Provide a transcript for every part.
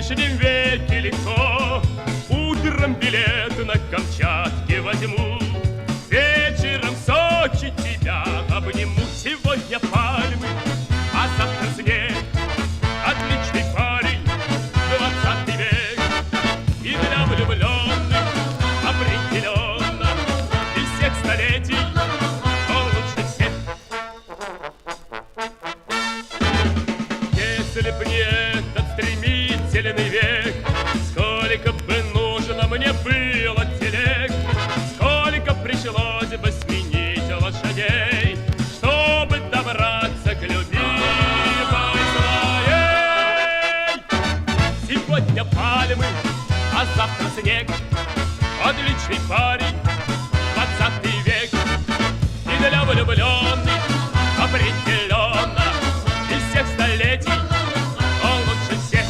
лишнем веке легко. Утром билет на Камчатке возьму, вечером в Сочи тебя обниму. Сегодня пальмы, а завтра снег. Отличный парень, 20 век. И для влюбленных определенно из всех столетий он лучше всех. Если б не этот стремительный век, сколько бы нужно мне было телег, сколько пришлось бы сменить лошадей, чтобы добраться к любимой своей. Сегодня пальмы, а завтра снег. Отличный парень, 20 век. И для влюбленных определенно из всех столетий он лучше всех.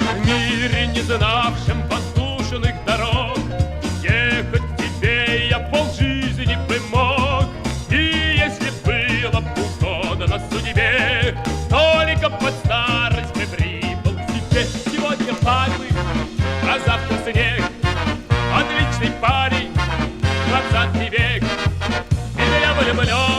В мире, не знавшем воздушных дорог, ехать тебе я полжизни бы мог. И если было бы угодно судьбе, только под старость бы прибыл к тебе. Сегодня пальмы, а завтра снег. Отличный парень, 20 век. И для влюбленных